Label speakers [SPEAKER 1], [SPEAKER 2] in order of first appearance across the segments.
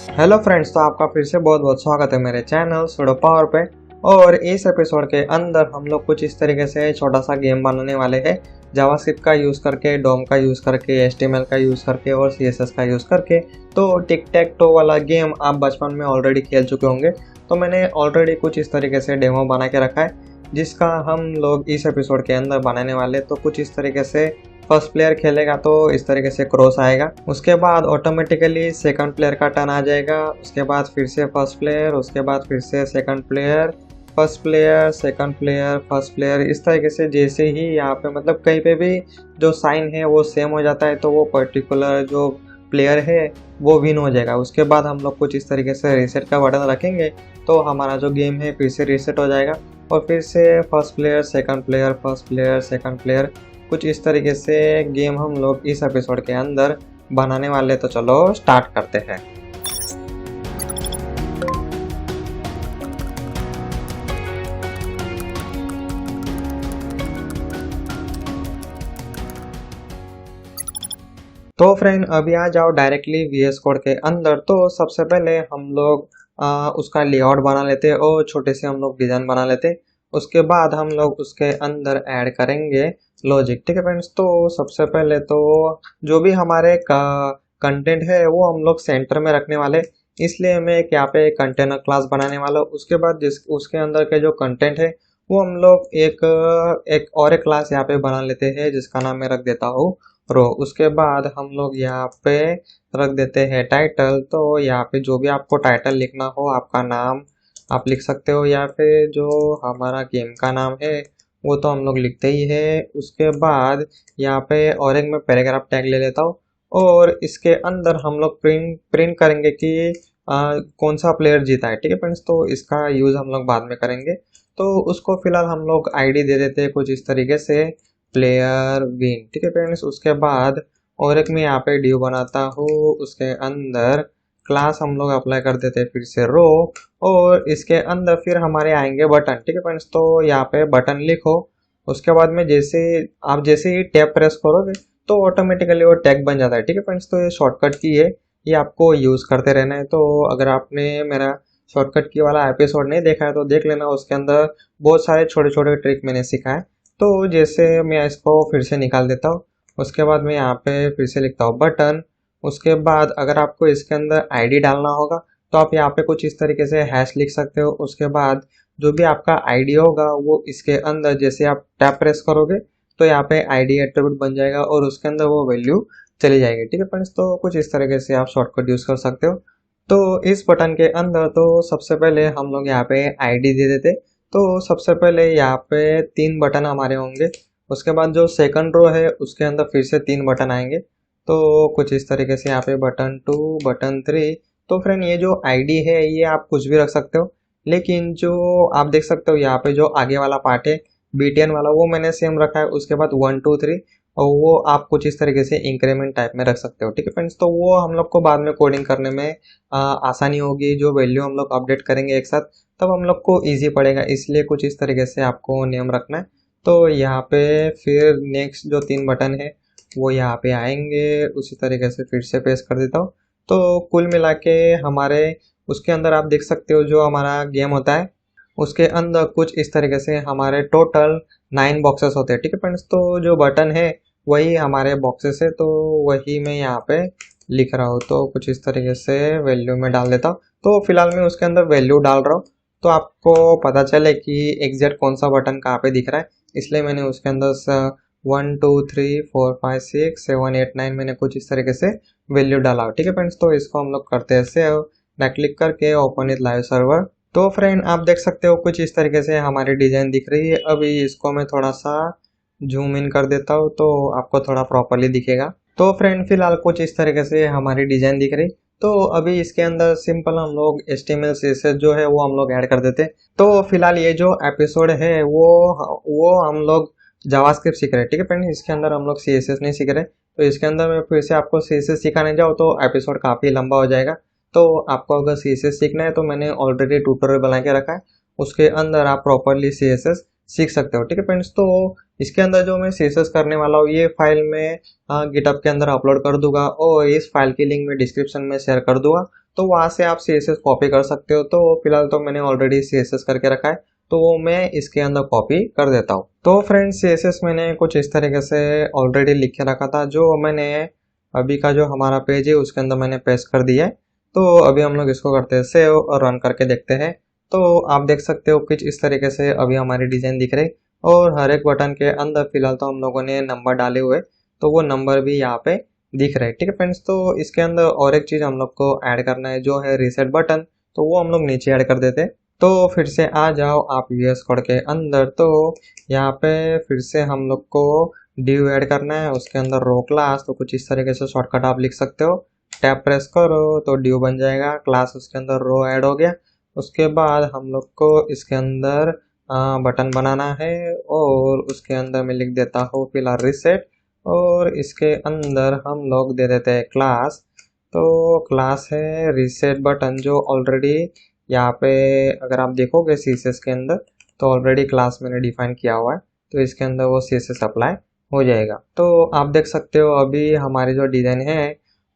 [SPEAKER 1] Hello friends, तो आपका फिर से बहुत बहुत स्वागत है मेरे चैनल सुडो पावर पे। और इस एपिसोड के अंदर हम लोग कुछ इस तरीके से छोटा सा गेम बनाने वाले हैं, जावास्क्रिप्ट का यूज़ करके, डोम का यूज़ करके, एचटीएमएल का यूज़ करके और सीएसएस का यूज़ करके। तो टिक टैक टो वाला गेम आप बचपन में ऑलरेडी खेल चुके होंगे। तो मैंने ऑलरेडी कुछ इस तरीके से डेमो बना के रखा है, जिसका हम लोग इस एपिसोड के अंदर बनाने वाले। तो कुछ इस तरीके से फर्स्ट प्लेयर खेलेगा तो इस तरीके से क्रॉस आएगा, उसके बाद ऑटोमेटिकली सेकंड प्लेयर का टर्न आ जाएगा, उसके बाद फिर से फर्स्ट प्लेयर, उसके बाद फिर से second player, first player, second player, first player. इस तरीके से जैसे ही यहाँ पे मतलब कहीं पे भी जो साइन है वो सेम हो जाता है तो वो पर्टिकुलर जो प्लेयर है वो विन हो जाएगा। उसके बाद हम लोग कुछ इस तरीके से रीसेट का बटन रखेंगे तो हमारा जो गेम है फिर से रीसेट हो जाएगा और फिर से first player, second player, first player, second player. कुछ इस तरीके से गेम हम लोग इस एपिसोड के अंदर बनाने वाले। तो चलो स्टार्ट करते हैं। तो फ्रेंड अभी आ जाओ डायरेक्टली वीएस कोड के अंदर। तो सबसे पहले हम लोग उसका लेआउट बना लेते और छोटे से हम लोग डिजाइन बना लेते। उसके बाद हम लोग उसके अंदर ऐड करेंगे लॉजिक। ठीक है फ्रेंड्स, तो सबसे पहले तो जो भी हमारे कंटेंट है वो हम लोग सेंटर में रखने वाले, इसलिए मैं एक यहाँ पे कंटेनर क्लास बनाने वाला हूँ। उसके बाद जिस उसके अंदर के जो कंटेंट है वो हम लोग एक और एक क्लास यहाँ पे बना लेते हैं, जिसका नाम मैं रख देता हूँ रो। उसके बाद हम लोग यहाँ पे रख देते हैं टाइटल। तो यहाँ पे जो भी आपको टाइटल लिखना हो, आपका नाम आप लिख सकते हो या फिर जो हमारा गेम का नाम है वो तो हम लोग लिखते ही है। उसके बाद यहाँ पे और एक मैं पैराग्राफ टैग ले लेता हूँ और इसके अंदर हम लोग प्रिंट करेंगे कि कौन सा प्लेयर जीता है। ठीक है फ्रेंड्स, तो इसका यूज़ हम लोग बाद में करेंगे। तो उसको फिलहाल हम लोग आईडी दे देते हैं कुछ इस तरीके से, प्लेयर विन। ठीक है फ्रेंड्स, उसके बाद और एक मैं यहाँ पे ड्यू बनाता हूँ, उसके अंदर क्लास हम लोग अप्लाई कर देते हैं फिर से रो। और इसके अंदर फिर हमारे आएंगे बटन। ठीक है फ्रेंड्स, तो यहाँ पे बटन लिखो। उसके बाद में जैसे ही टैब प्रेस करोगे तो ऑटोमेटिकली वो टैग बन जाता है। ठीक है फ्रेंड्स, तो ये शॉर्टकट की है, ये आपको यूज़ करते रहना है। तो अगर आपने मेरा शॉर्टकट की वाला एपिसोड नहीं देखा है तो देख लेना, उसके अंदर बहुत सारे छोटे छोटे ट्रिक मैंने सिखाए। तो जैसे मैं इसको फिर से निकाल देता हूँ, उसके बाद मैं यहाँ पे फिर से लिखता हूँ बटन। उसके बाद अगर आपको इसके अंदर आईडी डालना होगा तो आप यहाँ पे कुछ इस तरीके से हैश लिख सकते हो। उसके बाद जो भी आपका आईडी होगा वो इसके अंदर जैसे आप टैप प्रेस करोगे तो यहाँ पे आईडी एट्रीब्यूट बन जाएगा और उसके अंदर वो वैल्यू चली जाएगी। ठीक है फ्रेंड्स, तो कुछ इस तरीके से आप शॉर्टकट यूज़ कर सकते हो। तो इस बटन के अंदर तो सबसे पहले हम लोग यहाँ पे आईडी दे देते। तो सबसे पहले यहाँ पे 3 बटन हमारे होंगे। उसके बाद जो सेकंड रो है उसके अंदर फिर से 3 बटन आएंगे। तो कुछ इस तरीके से यहाँ पे बटन 2, बटन 3। तो फ्रेंड ये जो आईडी है ये आप कुछ भी रख सकते हो, लेकिन जो आप देख सकते हो यहाँ पे जो आगे वाला पार्ट है बीटीएन वाला वो मैंने सेम रखा है। उसके बाद 1 2 3 और वो आप कुछ इस तरीके से इंक्रीमेंट टाइप में रख सकते हो। ठीक है फ्रेंड्स, तो वो हम लोग को बाद में कोडिंग करने में आसानी होगी। जो वैल्यू हम लोग अपडेट करेंगे एक साथ तब हम लोग को इजी पड़ेगा, इसलिए कुछ इस तरीके से आपको नियम रखना है। तो यहाँ पे फिर नेक्स्ट जो 3 बटन है वो यहाँ पे आएंगे, उसी तरीके से फिर से पेस्ट कर देता हूँ। तो कुल मिला के हमारे उसके अंदर आप देख सकते हो जो हमारा गेम होता है उसके अंदर कुछ इस तरीके से हमारे टोटल 9 बॉक्सेस होते हैं। ठीक है फ्रेंड्स, तो जो बटन है वही हमारे बॉक्सेस है, तो वही मैं यहाँ पे लिख रहा हूँ। तो कुछ इस तरीके से वैल्यू में डाल देता हूँ। तो फिलहाल मैं उसके अंदर वैल्यू डाल रहा हूँ तो आपको पता चले कि एग्जैक्ट कौन सा बटन कहाँ पे दिख रहा है, इसलिए मैंने उसके अंदर 1 2 3 4 5 6 7 8 9 मैंने कुछ इस तरीके से वैल्यू डाला। ठीक है फ्रेंड्स, तो इसको हम लोग करते हैं सेव, मैं क्लिक करके ओपन इज लाइव सर्वर। तो फ्रेंड आप देख सकते हो कुछ इस तरीके से हमारी डिजाइन दिख रही है। अभी इसको मैं थोड़ा सा जूम इन कर देता हूँ तो आपको थोड़ा प्रॉपरली दिखेगा। तो फ्रेंड फिलहाल कुछ इस तरीके से हमारी डिजाइन दिख रही। तो अभी इसके अंदर सिंपल हम लोग HTML CSS जो है वो हम लोग ऐड कर देते। तो फिलहाल ये जो एपिसोड है वो हम लोग जावास्क्रिप्ट सीख रहे हैं। ठीक है फ्रेंड, इसके अंदर हम लोग CSS नहीं सीख रहे। तो इसके अंदर मैं फिर से आपको CSS सिखाने जाऊँ तो एपिसोड काफ़ी लंबा हो जाएगा। तो आपको अगर CSS सीखना है तो मैंने ऑलरेडी ट्यूटोरियल बना के रखा है, उसके अंदर आप प्रॉपरली CSS सीख सकते हो। ठीक है फ्रेंड्स, तो इसके अंदर जो मैं CSS करने वाला हूँ ये फाइल में गिटहब के अंदर अपलोड कर दूंगा और इस फाइल की लिंक मैं डिस्क्रिप्शन में शेयर कर दूंगा। तो वहाँ से आप CSS कॉपी कर सकते हो। तो फिलहाल तो मैंने ऑलरेडी CSS करके रखा है, तो वो मैं इसके अंदर कॉपी कर देता हूँ। तो फ्रेंड्स CSS मैंने कुछ इस तरीके से ऑलरेडी लिख के रखा था, जो मैंने अभी का जो हमारा पेज है उसके अंदर मैंने पेस्ट कर दिया है। तो अभी हम लोग इसको करते हैं सेव और रन करके देखते हैं। तो आप देख सकते हो कुछ इस तरीके से अभी हमारी डिजाइन दिख रही, और हर एक बटन के अंदर फिलहाल तो हम लोगों ने नंबर डाले हुए, तो वो नंबर भी यहाँ पे दिख रहे हैं। ठीक है फ्रेंड्स, तो इसके अंदर और एक चीज हम लोग को ऐड करना है, जो है रीसेट बटन। तो वो हम लोग नीचे ऐड कर देते हैं। तो फिर से आ जाओ आप VS कोड के अंदर। तो यहाँ पे फिर से हम लोग को div ऐड करना है, उसके अंदर रो क्लास। तो कुछ इस तरीके से शॉर्टकट आप लिख सकते हो, टैब प्रेस करो तो div बन जाएगा, क्लास उसके अंदर रो ऐड हो गया। उसके बाद हम लोग को इसके अंदर बटन बनाना है, और उसके अंदर मैं लिख देता हूँ फिलहाल रीसेट, और इसके अंदर हम लोग दे देते हैं क्लास। तो क्लास है रीसेट बटन, जो ऑलरेडी यहाँ पे अगर आप देखोगे CSS के अंदर, तो ऑलरेडी क्लास मैंने डिफाइन किया हुआ है, तो इसके अंदर वो CSS अप्लाई हो जाएगा। तो आप देख सकते हो अभी हमारी जो डिज़ाइन है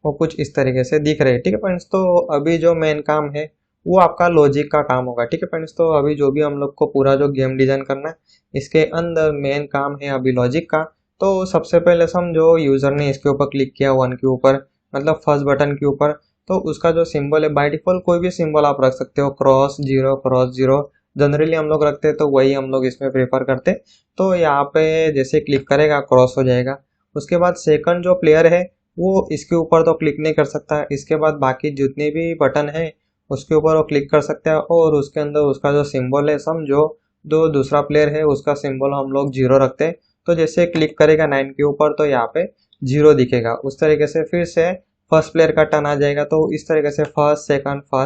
[SPEAKER 1] वो कुछ इस तरीके से दिख रही है। ठीक है फ्रेंड्स, तो अभी जो मेन काम है वो आपका लॉजिक का काम होगा। ठीक है फ्रेंड्स, तो अभी जो भी हम लोग को पूरा जो गेम डिज़ाइन करना है, इसके अंदर मेन काम है अभी लॉजिक का। तो सबसे पहले समझो यूज़र ने इसके ऊपर क्लिक किया, वन के ऊपर, मतलब फर्स्ट बटन के ऊपर, तो उसका जो सिंबल है बाय डिफॉल्ट कोई भी सिंबल आप रख सकते हो, क्रॉस जीरो जनरली हम लोग रखते हैं, तो वही हम लोग इसमें प्रेफर करते। तो यहाँ पे जैसे क्लिक करेगा क्रॉस हो जाएगा। उसके बाद सेकंड जो प्लेयर है वो इसके ऊपर तो क्लिक नहीं कर सकता, इसके बाद बाकी जितने भी बटन है उसके ऊपर वो क्लिक कर सकते हैं, और उसके अंदर उसका जो सिंबल है, समझो जो दूसरा प्लेयर है उसका सिंबल हम लोग जीरो रखते हैं। तो जैसे क्लिक करेगा 9 के ऊपर, तो यहाँ पे जीरो दिखेगा। उस तरीके से फिर से फर्स्ट प्लेयर का टर्न आ जाएगा, तो इस तरीके से फर्स्ट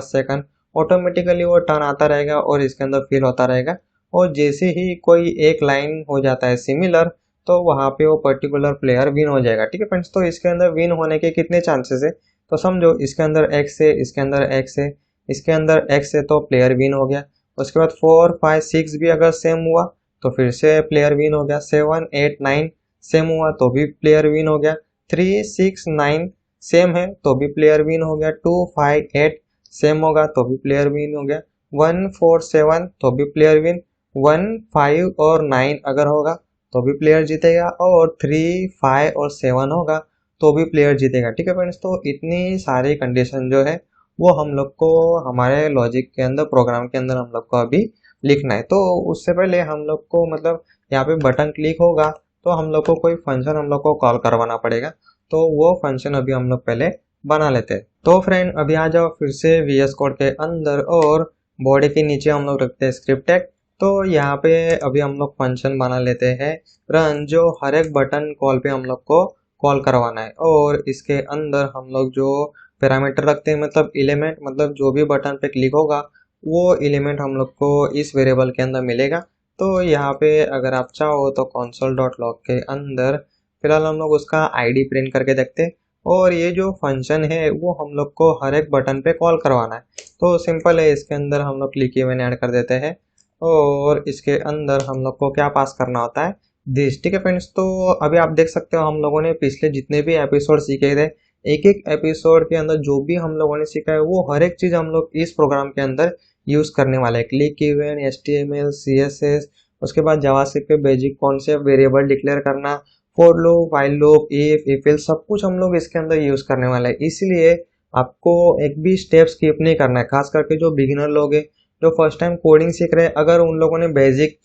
[SPEAKER 1] सेकंड ऑटोमेटिकली वो टर्न आता रहेगा और इसके अंदर फिल होता रहेगा। और जैसे ही कोई एक लाइन हो जाता है सिमिलर, तो वहाँ पे वो पर्टिकुलर प्लेयर विन हो जाएगा। ठीक है फ्रेंड्स, तो इसके अंदर विन होने के कितने चांसेस है, तो समझो इसके अंदर एक्स है, इसके अंदर एक्स है, इसके अंदर एक्स है, तो प्लेयर विन हो गया। उसके बाद 4 5 6 भी अगर सेम हुआ तो फिर से प्लेयर विन हो गया। 7 8 9 सेम हुआ तो भी प्लेयर विन हो गया। 3 6 9 सेम है तो भी प्लेयर विन हो गया। 2 5 8 सेम होगा तो भी प्लेयर विन हो गया। 1 4 7 तो भी प्लेयर विन। 1 5 और 9 अगर होगा तो भी प्लेयर जीतेगा, और 3 5 और 7 होगा तो भी प्लेयर जीतेगा। ठीक है फ्रेंड्स, तो इतनी सारी कंडीशन जो है वो हम लोग को हमारे लॉजिक के अंदर, प्रोग्राम के अंदर हम लोग को अभी लिखना है। तो उससे पहले हम लोग को, मतलब यहाँ पे बटन क्लिक होगा तो हम लोग को कोई फंक्शन हम लोग को कॉल करवाना पड़ेगा। तो वो फंक्शन अभी हम लोग पहले बना लेते हैं। तो फ्रेंड अभी आ जाओ फिर से VS कोड के अंदर, और बॉडी के नीचे हम लोग रखते हैं स्क्रिप्ट टैग। तो यहाँ पे अभी हम लोग फंक्शन बना लेते हैं रन, जो हर एक बटन कॉल पे हम लोग को कॉल करवाना है। और इसके अंदर हम लोग जो पैरामीटर रखते हैं, मतलब एलिमेंट, मतलब जो भी बटन पे क्लिक होगा वो एलिमेंट हम लोग को इस वेरिएबल के अंदर मिलेगा। तो यहाँ पे अगर आप चाहो तो console.log के अंदर फिलहाल हम लोग उसका ID प्रिंट करके देखते हैं, और ये जो फंक्शन है वो हम लोग को हर एक बटन पे कॉल करवाना है। तो सिंपल है, इसके अंदर हम लोग क्लिक इवेंट ऐड कर देते हैं, और इसके अंदर हम लोग को क्या पास करना होता है, दिस। ठीक है फ्रेंड्स, तो अभी आप देख सकते हो हम लोगों ने पिछले जितने भी एपिसोड सीखे थे, एक एक एपिसोड के अंदर जो भी हम लोगों ने सीखा है वो हर एक चीज हम लोग इस प्रोग्राम के अंदर यूज करने वाले हैं। क्लिक इवेंट, HTML, CSS, उसके बाद जावास्क्रिप्ट पे बेसिक कॉन्सेप्ट, वेरिएबल डिक्लेयर करना, for loop, while loop, if else, सब कुछ हम लोग इसके अंदर यूज करने वाले हैं। इसलिए आपको एक भी स्टेप स्किप नहीं करना है, खास करके जो बिगिनर लोग हैं, जो फर्स्ट टाइम कोडिंग सीख रहे हैं, अगर उन लोगों ने बेसिक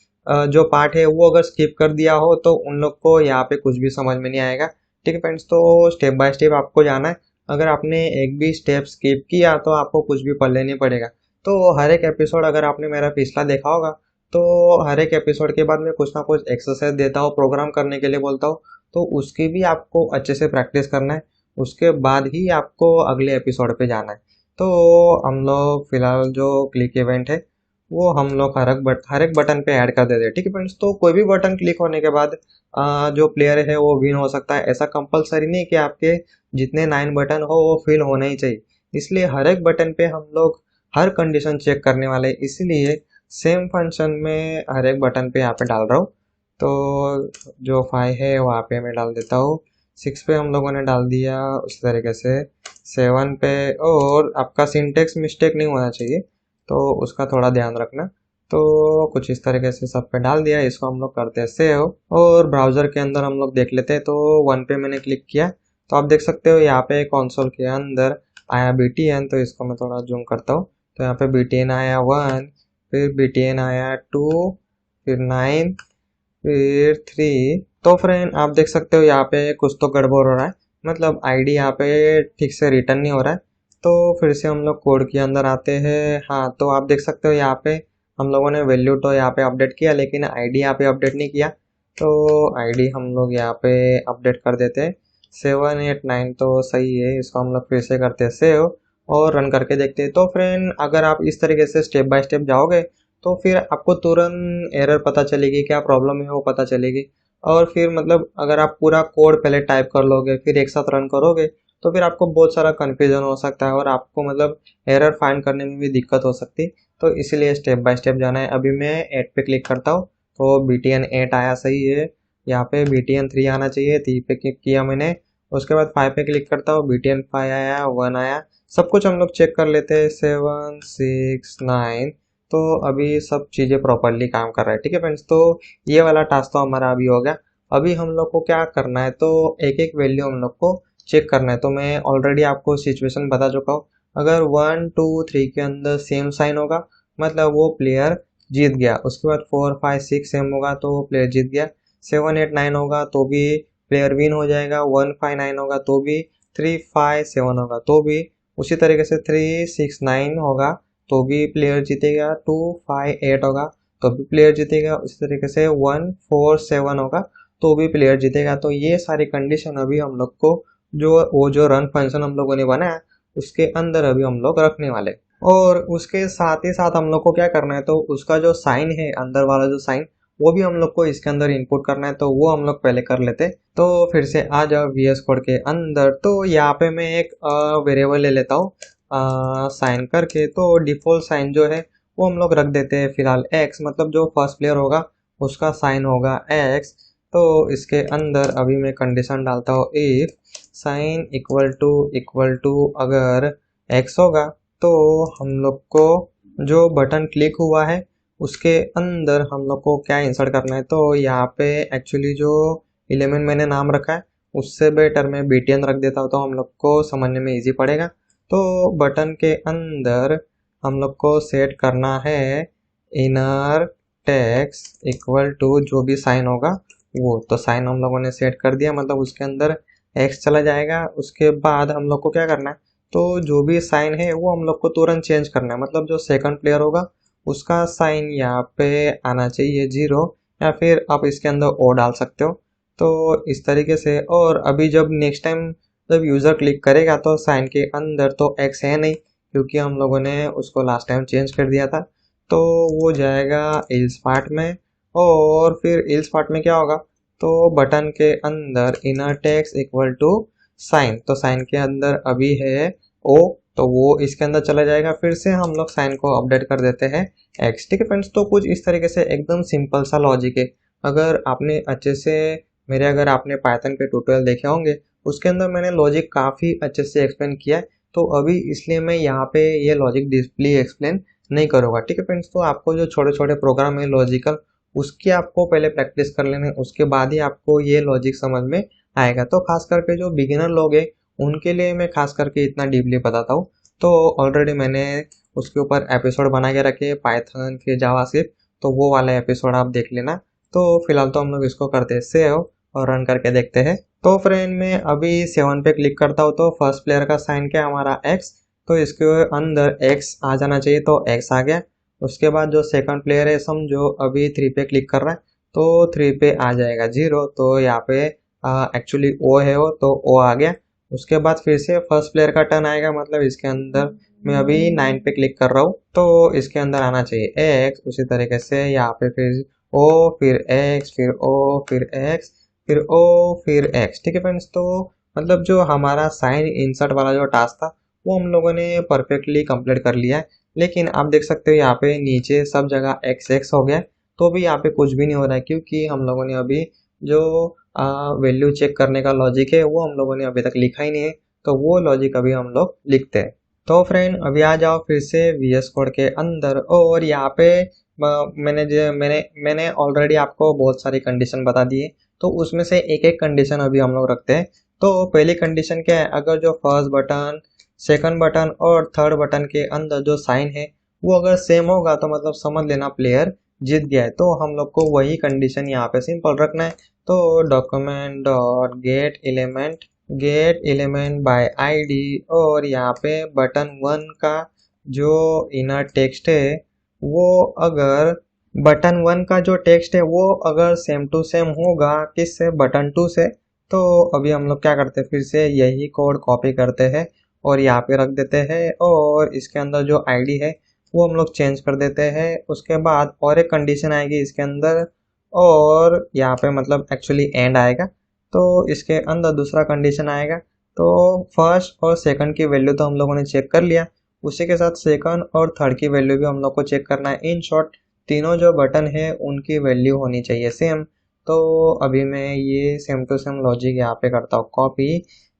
[SPEAKER 1] जो पार्ट है वो अगर स्किप कर दिया हो तो उन लोग को यहाँ पे कुछ भी समझ में नहीं आएगा। ठीक है फ्रेंड्स, तो स्टेप बाय स्टेप आपको जाना है। अगर आपने एक भी स्टेप स्किप किया तो आपको कुछ भी पढ़ लेने पड़ेगा। तो हर एक एपिसोड, अगर आपने मेरा पिछला देखा होगा, तो हर एक एपिसोड के बाद मैं कुछ ना कुछ एक्सरसाइज देता हूँ, प्रोग्राम करने के लिए बोलता हूँ, तो उसकी भी आपको अच्छे से प्रैक्टिस करना है। उसके बाद ही आपको अगले एपिसोड पे जाना है। तो हम लोग फिलहाल जो क्लिक इवेंट है वो हम लोग हर एक बटन पे ऐड कर देते हैं। ठीक है फ्रेंड्स, तो कोई भी बटन क्लिक होने के बाद जो प्लेयर है वो विन हो सकता है। ऐसा कंपलसरी नहीं कि आपके जितने 9 बटन हो वो फिल होने ही चाहिए, इसलिए हर एक बटन पे हम लोग हर कंडीशन चेक करने वाले हैं। इसलिए सेम फंक्शन में हर एक बटन पे यहाँ पे डाल रहा हूँ। तो जो 5 है वहाँ पे मैं डाल देता हूँ 6 पे हम लोगों ने डाल दिया उस तरीके से 7 पे। और आपका सिंटेक्स मिस्टेक नहीं होना चाहिए, तो उसका थोड़ा ध्यान रखना। तो कुछ इस तरीके से सब पे डाल दिया। इसको हम लोग करते हैं सेव, और ब्राउज़र के अंदर हम लोग देख लेते हैं। तो 1 पे मैंने क्लिक किया, तो आप देख सकते हो यहाँ पे कंसोल के अंदर आया BTN। तो इसको मैं थोड़ा जूम करता हूँ। तो यहाँ पे BTN आया 1, फिर BTN आया 2, फिर 9, फिर 3। तो फ्रेंड आप देख सकते हो यहाँ पे कुछ तो गड़बड़ हो रहा है, मतलब आईडी यहाँ पे ठीक से रिटर्न नहीं हो रहा है। तो फिर से हम लोग कोड के अंदर आते हैं। हाँ, तो आप देख सकते हो यहाँ पे हम लोगों ने वैल्यू तो यहाँ पे अपडेट किया, लेकिन आईडी यहाँ पे अपडेट नहीं किया। तो आईडी हम लोग यहाँ पे अपडेट कर देते हैं। 789 तो सही है। इसको हम लोग फिर से करते हैं सेव, और रन करके देखते हैं। तो फ्रेंड अगर आप इस तरीके से स्टेप बाय स्टेप जाओगे, तो फिर आपको तुरंत एरर पता चलेगी, क्या प्रॉब्लम है वो पता चलेगी। और फिर मतलब अगर आप पूरा कोड पहले टाइप कर लोगे फिर एक साथ रन करोगे, तो फिर आपको बहुत सारा कन्फ्यूजन हो सकता है, और आपको मतलब एरर फाइंड करने में भी दिक्कत हो सकती। तो इसीलिए स्टेप बाय स्टेप जाना है। अभी मैं 8 पे क्लिक करता हूँ, तो BTN 8 आया, सही है। यहाँ पे BTN 3 आना चाहिए, 3 पे क्लिक किया मैंने। उसके बाद 5 पे क्लिक करता हूँ, BTN 5 आया, 1 आया। सब कुछ हम लोग चेक कर लेते हैं। 7 6 9। तो अभी सब चीज़ें प्रॉपरली काम कर रहा है। ठीक है फ्रेंड्स, तो ये वाला टास्क तो हमारा अभी हो गया। अभी हम लोग को क्या करना है, तो एक एक वैल्यू हम लोग को चेक करना है। तो मैं ऑलरेडी आपको सिचुएशन बता चुका हूँ। अगर 1 2 3 के अंदर सेम साइन होगा, मतलब वो प्लेयर जीत गया। उसके बाद 4 5 6 सेम होगा तो वो प्लेयर जीत गया। 7 8 9 होगा तो भी प्लेयर विन हो जाएगा। 1 5 9 होगा तो भी, 3 5 7 होगा तो भी, उसी तरीके से 3 6 9 होगा तो भी प्लेयर जीतेगा। 2 5 8 होगा तो भी प्लेयर जीतेगा। उसी तरीके से 1 4 7 होगा तो भी प्लेयर जीतेगा। तो ये सारी कंडीशन अभी हम लोग को जो रन फंक्शन हम लोगों ने बनाया उसके अंदर अभी हम लोग रखने वाले। और उसके साथ ही साथ हम लोग को क्या करना है, तो उसका जो साइन है, अंदर वाला जो साइन, वो भी हम लोग को इसके अंदर इनपुट करना है। तो वो हम लोग पहले कर लेते। तो फिर से आ जाओ VS कोड के अंदर। तो यहाँ पे मैं एक वेरिएबल ले लेता हूँ साइन करके। तो डिफॉल्ट साइन जो है वो हम लोग रख देते हैं फिलहाल x, मतलब जो फर्स्ट प्लेयर होगा उसका साइन होगा x। तो इसके अंदर अभी मैं कंडीशन डालता हूँ, इफ साइन इक्वल टू अगर x होगा, तो हम लोग को जो बटन क्लिक हुआ है उसके अंदर हम लोग को क्या इंसर्ट करना है। तो यहाँ पे एक्चुअली जो एलिमेंट मैंने नाम रखा है उससे बेटर मैं BTN रख देता हूँ, तो हम लोग को समझने में इजी पड़ेगा। तो बटन के अंदर हम लोग को सेट करना है इनर टेक्स्ट इक्वल टू जो भी साइन होगा वो। तो साइन हम लोगों ने सेट कर दिया, मतलब उसके अंदर x चला जाएगा। उसके बाद हम लोग को क्या करना है, तो जो भी साइन है वो हम लोग को तुरंत चेंज करना है। मतलब जो सेकंड प्लेयर होगा उसका साइन यहाँ पे आना चाहिए 0, या फिर आप इसके अंदर ओ डाल सकते हो। तो इस तरीके से। और अभी जब नेक्स्ट टाइम जब यूज़र क्लिक करेगा तो साइन के अंदर तो x है नहीं, क्योंकि हम लोगों ने उसको लास्ट टाइम चेंज कर दिया था। तो वो जाएगा एल्स पार्ट में। और फिर एल्स पार्ट में क्या होगा, तो बटन के अंदर inner text equal to sign. तो साइन के अंदर अभी है ओ, तो वो इसके अंदर चला जाएगा। फिर से हम लोग साइन को अपडेट कर देते हैं x। ठीक है फ्रेंड्स, तो कुछ इस तरीके से एकदम सिंपल सा लॉजिक है। अगर आपने अच्छे से अगर आपने पाइथन के ट्यूटोरियल देखे होंगे, उसके अंदर मैंने लॉजिक काफ़ी अच्छे से एक्सप्लेन किया है। तो अभी इसलिए मैं यहाँ पे ये लॉजिक डिस्प्ले एक्सप्लेन नहीं करूँगा। ठीक है फ्रेंड्स, तो आपको जो छोटे छोटे प्रोग्राम है लॉजिकल, उसकी आपको पहले प्रैक्टिस कर लेना है, उसके बाद ही आपको ये लॉजिक समझ में आएगा। तो खास करके जो बिगिनर लोग हैं उनके लिए मैं खास करके इतना डीपली बताता हूँ। तो ऑलरेडी मैंने उसके ऊपर एपिसोड बना के रखे पाइथन फिर जावास्क्रिप्ट, तो वो वाला एपिसोड आप देख लेना। तो फिलहाल तो हम लोग इसको करते हैं सेव, और रन करके देखते हैं। तो फ्रेंड मैं अभी 7 पे क्लिक करता हूँ, तो फर्स्ट प्लेयर का साइन क्या है हमारा x, तो इसके अंदर x आ जाना चाहिए, तो x आ गया। उसके बाद जो सेकंड प्लेयर है समझो अभी 3 पे क्लिक कर रहा है, तो 3 पे आ जाएगा 0। तो यहाँ पे एक्चुअली o है वो, तो o आ गया। उसके बाद फिर से फर्स्ट प्लेयर का टर्न आएगा, मतलब इसके अंदर मैं अभी 9 पे क्लिक कर रहा हूँ, तो इसके अंदर आना चाहिए x। उसी तरीके से यहाँ पे फिर o, फिर x, फिर o, फिर x, फिर o, फिर x। ठीक है फ्रेंड्स, तो मतलब जो हमारा साइन इंसर्ट वाला जो टास्क था वो हम लोगों ने परफेक्टली कंप्लीट कर लिया है। लेकिन आप देख सकते हो यहाँ पे नीचे सब जगह x x हो गया, तो भी यहाँ पे कुछ भी नहीं हो रहा है, क्योंकि हम लोगों ने अभी जो वैल्यू चेक करने का लॉजिक है वो हम लोगों ने अभी तक लिखा ही नहीं है, तो वो लॉजिक अभी हम लोग लिखते हैं। तो फ्रेंड अभी आ जाओ फिर से VS कोड के अंदर, और यहाँ पे मैंने ऑलरेडी आपको बहुत सारी कंडीशन बता दी है, तो उसमें से एक एक कंडीशन अभी हम लोग रखते हैं। तो पहली कंडीशन क्या है, अगर जो फर्स्ट बटन, सेकंड बटन और थर्ड बटन के अंदर जो साइन है वो अगर सेम होगा तो मतलब समझ लेना प्लेयर जीत गया है। तो हम लोग को वही कंडीशन यहाँ पे सिंपल रखना है। तो document dot gate element by ID, और यहाँ पे बटन 1 का जो इनर टेक्स्ट है वो अगर बटन 1 का जो टेक्स्ट है वो अगर सेम टू सेम होगा किससे, बटन 2 से, तो अभी हम लोग क्या करते हैं, फिर से यही कोड कॉपी करते हैं और यहाँ पे रख देते हैं, और इसके अंदर जो आईडी है वो हम लोग चेंज कर देते हैं। उसके बाद और एक कंडीशन आएगी इसके अंदर, और यहाँ पे मतलब एक्चुअली एंड आएगा, तो इसके अंदर दूसरा कंडीशन आएगा। तो फर्स्ट और सेकंड की वैल्यू तो हम लोगों ने चेक कर लिया, उसी के साथ सेकंड और थर्ड की वैल्यू भी हम लोग को चेक करना है। इन शॉर्ट तीनों जो बटन है उनकी वैल्यू होनी चाहिए सेम। तो अभी मैं ये सेम टू सेम लॉजिक यहाँ पे करता हूँ कॉपी,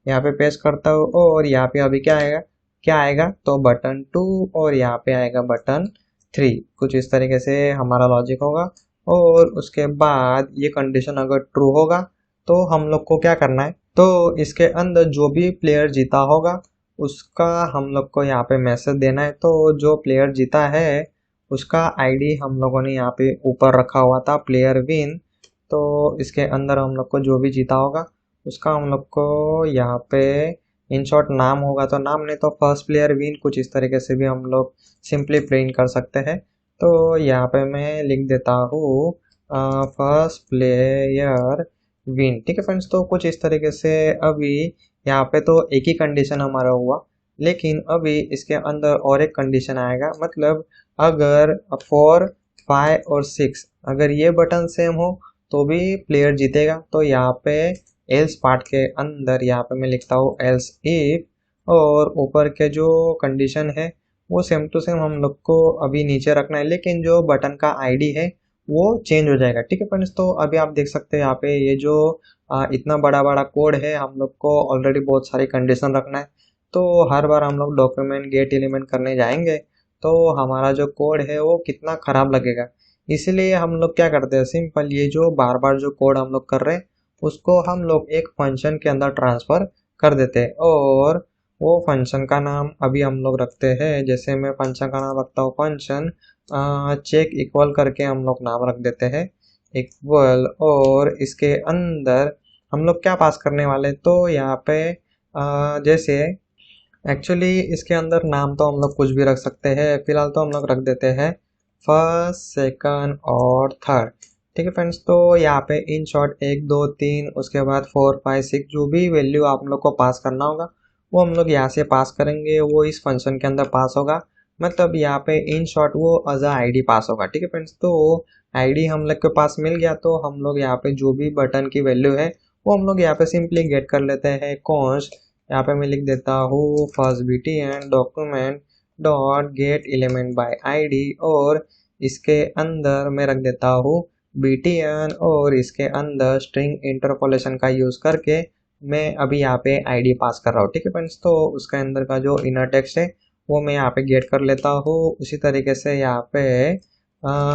[SPEAKER 1] यहाँ पे पेस्ट करता हूँ, और यहाँ पे अभी क्या आएगा तो बटन 2, और यहाँ पे आएगा बटन 3। कुछ इस तरीके से हमारा लॉजिक होगा। और उसके बाद ये कंडीशन अगर ट्रू होगा तो हम लोग को क्या करना है, तो इसके अंदर जो भी प्लेयर जीता होगा उसका हम लोग को यहाँ पे मैसेज देना है। तो जो प्लेयर जीता है उसका आईडी हम लोगों ने यहाँ पे ऊपर रखा हुआ था, प्लेयर विन। तो इसके अंदर हम लोग को जो भी जीता होगा उसका हम लोग को यहाँ पे इन शॉर्ट नाम होगा, तो नाम नहीं तो फर्स्ट प्लेयर विन, कुछ इस तरीके से भी हम लोग सिंपली प्रिंट कर सकते हैं। तो यहाँ पे मैं लिख देता हूँ फर्स्ट प्लेयर विन। ठीक है फ्रेंड्स, तो कुछ इस तरीके से अभी यहाँ पे तो एक ही कंडीशन हमारा हुआ, लेकिन अभी इसके अंदर और एक कंडीशन आएगा। मतलब अगर 4, 5 और 6 अगर ये बटन सेम हो तो भी प्लेयर जीतेगा। तो यहाँ पे एल्स पार्ट के अंदर यहाँ पे मैं लिखता हूँ एल्स इफ, और ऊपर के जो कंडीशन है वो सेम टू सेम हम लोग को अभी नीचे रखना है, लेकिन जो बटन का आईडी है वो चेंज हो जाएगा। ठीक है फ्रेंड्स, तो अभी आप देख सकते हैं यहाँ पे ये जो इतना बड़ा बड़ा कोड है, हम लोग को ऑलरेडी बहुत सारी कंडीशन रखना है। तो हर बार हम लोग डॉक्यूमेंट गेट एलिमेंट करने जाएंगे तो हमारा जो कोड है वो कितना खराब लगेगा। इसीलिए हम लोग क्या करते हैं, सिंपल ये जो बार बार जो कोड हम लोग कर रहे हैं उसको हम लोग एक फंक्शन के अंदर ट्रांसफर कर देते हैं, और वो फंक्शन का नाम अभी हम लोग रखते हैं। जैसे मैं फंक्शन का नाम रखता हूँ फंक्शन चेक इक्वल करके हम लोग नाम रख देते हैं इक्वल, और इसके अंदर हम लोग क्या पास करने वाले, तो यहाँ पे जैसे एक्चुअली इसके अंदर नाम तो हम लोग कुछ भी रख सकते हैं, फिलहाल तो हम लोग रख देते हैं फर्स्ट, सेकंड और थर्ड। ठीक है फ्रेंड्स, तो यहाँ पे इन शॉर्ट 1 2 3 उसके बाद 4 5 6 जो भी वैल्यू आप लोग को पास करना होगा वो हम लोग यहाँ से पास करेंगे, वो इस फंक्शन के अंदर पास होगा। मतलब यहाँ पे इन शॉर्ट वो एज अ आईडी पास होगा। ठीक है फ्रेंड्स, तो आईडी हम लोग के पास मिल गया, तो हम लोग यहाँ पे जो भी बटन की वैल्यू है वो हम लोग यहाँ पे सिंपली गेट कर लेते हैं कॉन्स्ट। यहाँ पे मैं लिख देता हूँ first btn document dot gate element by ID, और इसके अंदर मैं रख देता हूँ btn, और इसके अंदर स्ट्रिंग इंटरपोलेशन का यूज करके मैं अभी यहाँ पे आईडी पास कर रहा हूँ। ठीक है फ्रेंड्स, तो उसके अंदर का जो इनर टेक्स्ट है वो मैं यहाँ पे गेट कर लेता हूँ। उसी तरीके से यहाँ पे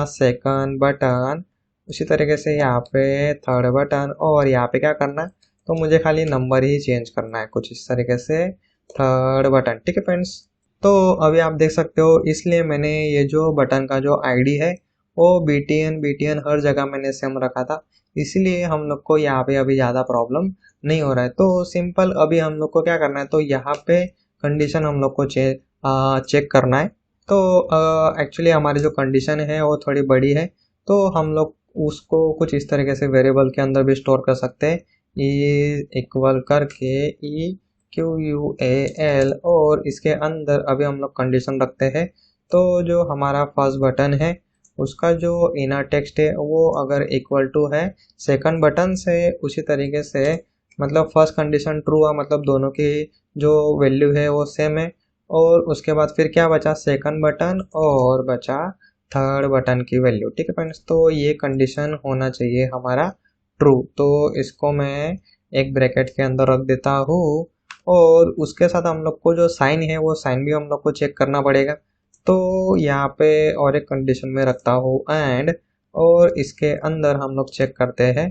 [SPEAKER 1] सेकंड बटन, उसी तरीके से यहाँ पे थर्ड बटन, और यहाँ पे क्या करना है तो मुझे खाली नंबर ही चेंज करना है, कुछ इस तरीके से थर्ड बटन। ठीक है फ्रेंड्स, तो अभी आप देख सकते हो, इसलिए मैंने ये जो बटन का जो आईडी है वो btn हर जगह मैंने सेम रखा था, इसलिए हम लोग को यहाँ पे अभी ज़्यादा प्रॉब्लम नहीं हो रहा है। तो सिंपल अभी हम लोग को क्या करना है, तो यहाँ पे कंडीशन हम लोग को चेक करना है। तो एक्चुअली हमारी जो कंडीशन है वो थोड़ी बड़ी है, तो हम लोग उसको कुछ इस तरीके से वेरिएबल के अंदर भी स्टोर कर सकते हैं, ई इक्वल करके EQUAL, और इसके अंदर अभी हम लोग कंडीशन रखते हैं। तो जो हमारा फर्स्ट बटन है उसका जो इनर टेक्स्ट है वो अगर इक्वल टू है सेकंड बटन से, उसी तरीके से मतलब फर्स्ट कंडीशन ट्रू हुआ, मतलब दोनों की जो वैल्यू है वो सेम है। और उसके बाद फिर क्या बचा, सेकंड बटन और बचा थर्ड बटन की वैल्यू। ठीक है फ्रेंड्स, तो ये कंडीशन होना चाहिए हमारा ट्रू। तो इसको मैं एक ब्रैकेट के अंदर रख देता हूँ और उसके साथ हम लोग को जो साइन है वो साइन भी हम लोग को चेक करना पड़ेगा। तो यहाँ पे और एक कंडीशन में रखता हूँ एंड, और इसके अंदर हम लोग चेक करते हैं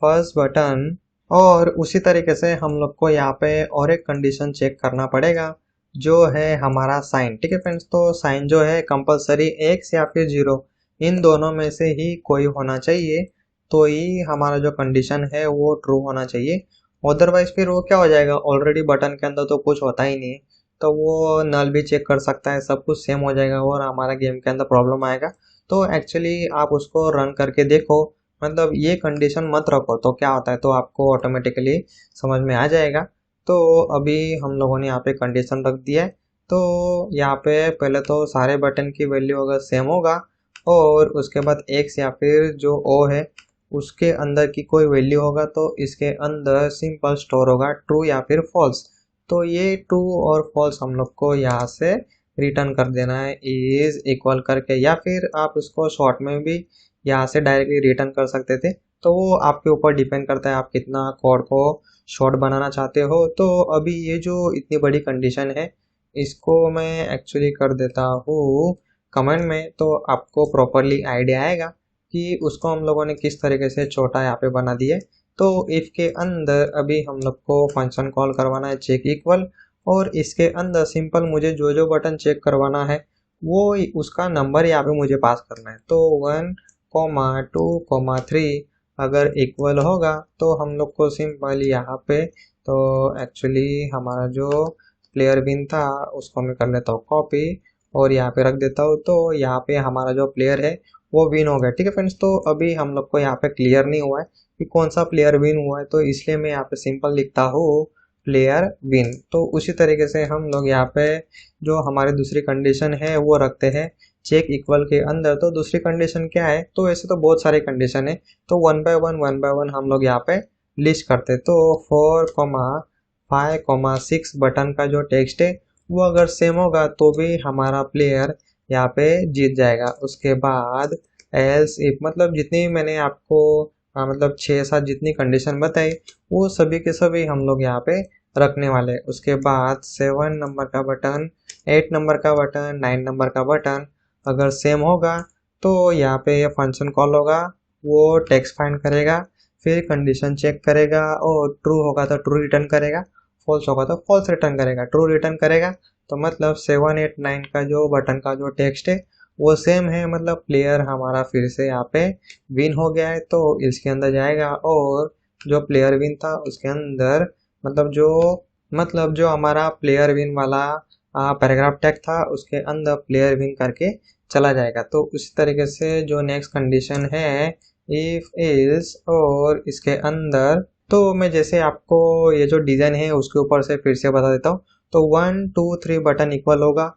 [SPEAKER 1] फर्स्ट बटन। और उसी तरीके से हम लोग को यहाँ पे और एक कंडीशन चेक करना पड़ेगा जो है हमारा साइन। ठीक है फ्रेंड्स, तो साइन जो है कंपलसरी एक्स या फिर जीरो, इन दोनों में से ही कोई होना चाहिए, तो ही हमारा जो कंडीशन है वो ट्रू होना चाहिए। अदरवाइज फिर वो क्या हो जाएगा, ऑलरेडी बटन के अंदर तो कुछ होता ही नहीं है, तो वो नल भी चेक कर सकता है, सब कुछ सेम हो जाएगा और हमारा गेम के अंदर प्रॉब्लम आएगा। तो एक्चुअली आप उसको रन करके देखो, मतलब ये कंडीशन मत रखो तो क्या होता है, तो आपको ऑटोमेटिकली समझ में आ जाएगा। तो अभी हम लोगों ने यहाँ पे कंडीशन रख दिया है। तो यहाँ पे पहले तो सारे बटन की वैल्यू अगर सेम होगा और उसके बाद एक्स या फिर जो ओ है उसके अंदर की कोई वैल्यू होगा तो इसके अंदर सिंपल स्टोर होगा ट्रू या फिर फॉल्स। तो ये ट्रू और फॉल्स हम लोग को यहाँ से रिटर्न कर देना है इज इक्वल करके, या फिर आप इसको शॉर्ट में भी यहाँ से डायरेक्टली रिटर्न कर सकते थे। तो वो आपके ऊपर डिपेंड करता है आप कितना कोड को शॉर्ट बनाना चाहते हो। तो अभी ये जो इतनी बड़ी कंडीशन है इसको मैं एक्चुअली कर देता हूँ कमेंट में, तो आपको प्रॉपरली आइडिया आएगा कि उसको हम लोगों ने किस तरीके से छोटा यहाँ पे बना दिया। तो इफ के अंदर अभी हम लोग को फंक्शन कॉल करवाना है चेक इक्वल, और इसके अंदर सिंपल मुझे जो जो बटन चेक करवाना है वो उसका नंबर यहाँ पे मुझे पास करना है। तो 1,2,3 अगर इक्वल होगा तो हम लोग को सिंपल यहाँ पे, तो एक्चुअली हमारा जो प्लेयर विन था उसको मैं कर लेता हूँ कॉपी और यहाँ पे रख देता हूँ। तो यहाँ पे हमारा जो प्लेयर है वो विन हो गया। ठीक है फ्रेंड्स, तो अभी हम लोग को यहाँ पे क्लियर नहीं हुआ है कि कौन सा प्लेयर विन हुआ है, तो इसलिए मैं यहाँ पे सिंपल लिखता हूँ प्लेयर विन। तो उसी तरीके से हम लोग यहाँ पे जो हमारी दूसरी कंडीशन है वो रखते हैं चेक इक्वल के अंदर। तो दूसरी कंडीशन क्या है, तो ऐसे तो बहुत सारी कंडीशन है, तो वन बाय वन हम लोग यहाँ पे लिस्ट करते। तो 4,5,6 बटन का जो टेक्स्ट है वो अगर सेम होगा तो भी हमारा प्लेयर यहाँ पे जीत जाएगा। उसके बाद एल्स इफ, मतलब जितनी मैंने आपको मतलब 6-7 जितनी कंडीशन बताई वो सभी के सभी हम लोग यहाँ पे रखने वाले। उसके बाद 7 नंबर का बटन, 8 नंबर का बटन, 9 नंबर का बटन अगर सेम होगा तो यहाँ पे ये फंक्शन कॉल होगा, वो टेक्स्ट फाइंड करेगा, फिर कंडीशन चेक करेगा और ट्रू होगा तो ट्रू रिटर्न करेगा, फॉल्स होगा तो फॉल्स रिटर्न करेगा। ट्रू रिटर्न करेगा तो मतलब 7, 8, 9 का जो बटन का जो टेक्स्ट है वो सेम है, मतलब प्लेयर हमारा फिर से यहाँ पे विन हो गया है। तो इसके अंदर जाएगा और जो प्लेयर विन था उसके अंदर मतलब जो हमारा प्लेयर विन वाला पैराग्राफ टैग था उसके अंदर प्लेयर विन करके चला जाएगा। तो उसी तरीके से जो नेक्स्ट कंडीशन है इफ इज, और इसके अंदर तो मैं जैसे आपको ये जो डिजाइन है उसके ऊपर से फिर से बता देता हूँ। तो 1, 2, 3 बटन इक्वल होगा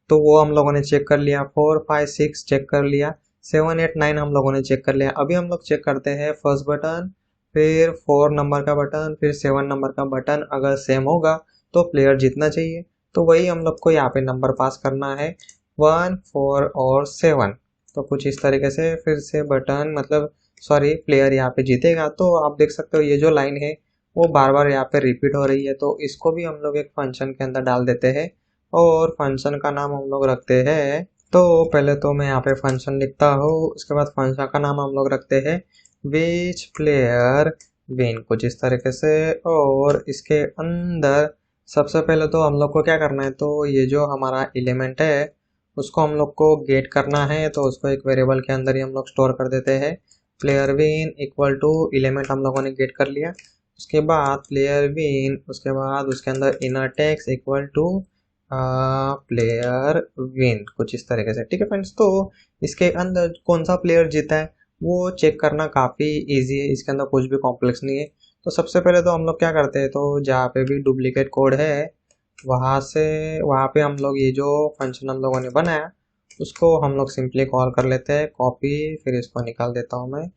[SPEAKER 1] तो वो हम लोगों ने चेक कर लिया, 4, 5, 6 चेक कर लिया, 7, 8, 9 हम लोगों ने चेक कर लिया। अभी हम लोग चेक करते हैं फर्स्ट बटन, फिर 4 नंबर का बटन, फिर 7 नंबर का बटन अगर सेम होगा तो प्लेयर जीतना चाहिए। तो वही हम लोग को यहाँ पे नंबर पास करना है 1, 4 और 7। तो कुछ इस तरीके से फिर से बटन मतलब सॉरी प्लेयर यहाँ पे जीतेगा। तो आप देख सकते हो ये जो लाइन है वो बार बार यहाँ पे रिपीट हो रही है, तो इसको भी हम लोग एक फंक्शन के अंदर डाल देते हैं और फंक्शन का नाम हम लोग रखते हैं। तो पहले तो मैं यहाँ पे फंक्शन लिखता हूँ, उसके बाद फंक्शन का नाम हम लोग रखते हैं विच प्लेयर विन, कुछ इस तरीके से। और इसके अंदर सबसे पहले तो हम लोग को क्या करना है, तो ये जो हमारा एलिमेंट है उसको हम लोग को गेट करना है, तो उसको एक वेरिएबल के अंदर ही हम लोग स्टोर कर देते हैं। Player win equal to element हम लोगों ने गेट कर लिया, उसके बाद प्लेयर विन, उसके बाद उसके अंदर inner text equal to player win, कुछ इस तरीके से। ठीक है फ्रेंड्स, तो इसके अंदर कौन सा प्लेयर जीता है वो चेक करना काफ़ी इजी है, इसके अंदर कुछ भी कॉम्प्लेक्स नहीं है। तो सबसे पहले तो हम लोग क्या करते हैं, तो जहाँ पे भी डुप्लीकेट कोड है वहाँ पे हम लोग ये जो फंक्शन हम लोगों ने बनाया उसको हम लोग सिंपली कॉल कर लेते हैं कॉपी, फिर इसको निकाल देता हूँ मैं,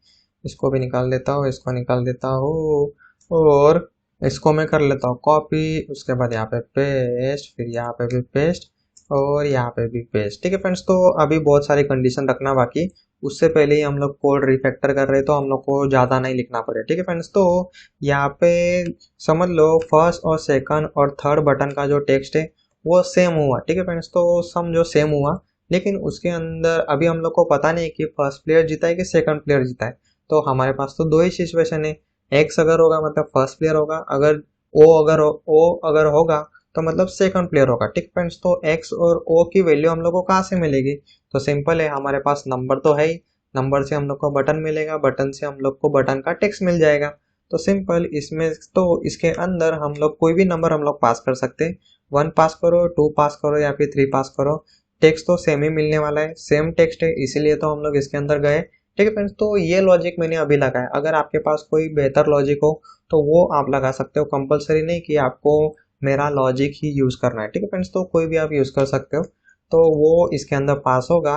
[SPEAKER 1] इसको भी निकाल देता हूँ, इसको निकाल देता हूँ और इसको मैं कर लेता हूँ कॉपी, उसके बाद यहाँ पे पेस्ट, फिर यहाँ पे भी पेस्ट और यहाँ पे भी पेस्ट। ठीक है फ्रेंड्स, तो अभी बहुत सारी कंडीशन रखना बाकी, उससे पहले ही हम लोग कोड रिफैक्टर कर रहे तो हम लोग को ज़्यादा नहीं लिखना पड़े। ठीक है फ्रेंड्स, तो यहाँ पे समझ लो फर्स्ट और सेकंड और थर्ड बटन का जो टेक्स्ट है वो सेम हुआ। ठीक है फ्रेंड्स, तो समझो सेम हुआ, लेकिन उसके अंदर अभी हम लोग को पता नहीं कि फर्स्ट प्लेयर जीता है कि सेकंड प्लेयर जीता है। तो हमारे पास तो दो ही सिचुएशन है, एक्स अगर होगा मतलब फर्स्ट प्लेयर होगा, अगर ओ अगर होगा तो मतलब सेकंड प्लेयर होगा। ठीक फ्रेंड्स, तो एक्स और ओ की वैल्यू हम लोग को कहाँ से मिलेगी? तो सिंपल है, हमारे पास नंबर तो है ही, नंबर से हम लोग को बटन मिलेगा, बटन से हम लोग को बटन का टेक्स्ट मिल जाएगा। तो सिंपल इसमें तो इसके अंदर हम लोग कोई भी नंबर हम लोग पास कर सकते हैं, 1 पास करो, 2 पास करो या फिर 3 पास करो, टेक्स्ट तो सेम ही मिलने वाला है, सेम टेक्स्ट है, इसीलिए तो हम लोग इसके अंदर गए। ठीक है फ्रेंड्स, तो ये लॉजिक मैंने अभी लगाया, अगर आपके पास कोई बेहतर लॉजिक हो तो वो आप लगा सकते हो, कंपलसरी नहीं कि आपको मेरा लॉजिक ही यूज करना है। ठीक है फ्रेंड्स, तो कोई भी आप यूज कर सकते हो, तो वो इसके अंदर पास होगा।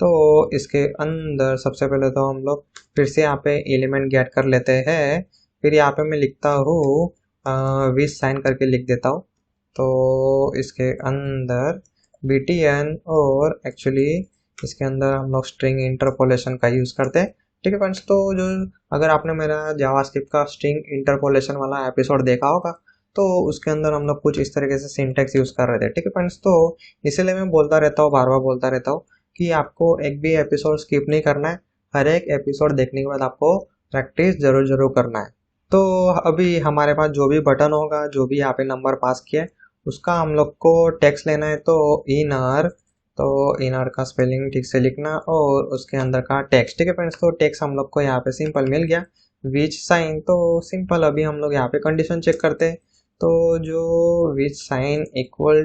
[SPEAKER 1] तो इसके अंदर सबसे पहले तो हम लोग फिर से यहाँ पे एलिमेंट गेट कर लेते हैं, फिर यहाँ पे मैं लिखता हूँ विथ साइन करके लिख देता हूँ। तो इसके अंदर btn, और एक्चुअली इसके अंदर हम लोग स्ट्रिंग इंटरपोलेशन का यूज़ करते हैं। ठीक है फ्रेंड्स, तो जो अगर आपने मेरा जावास्क्रिप्ट का स्ट्रिंग इंटरपोलेशन वाला एपिसोड देखा होगा तो उसके अंदर हम लोग कुछ इस तरीके से सिंटेक्स यूज़ कर रहे थे। ठीक है फ्रेंड्स, तो इसीलिए मैं बोलता रहता हूँ, बार बार बोलता रहता हूँ कि आपको एक भी एपिसोड स्किप नहीं करना है, हर एक एपिसोड देखने के बाद आपको प्रैक्टिस जरूर जरूर करना है। तो अभी हमारे पास जो भी बटन होगा, जो भी यहाँ पे नंबर पास किया है, उसका हम लोग को टेक्स्ट लेना है। तो इनर, तो इनर का स्पेलिंग ठीक से लिखना और उसके अंदर का टेक्स्ट। ठीक है फ्रेंड्स, तो टेक्स्ट हम लोग को यहाँ पे सिंपल मिल गया, विच साइन। तो सिंपल अभी हम लोग यहाँ पे कंडीशन चेक करते हैं। तो जो विच साइन इक्वल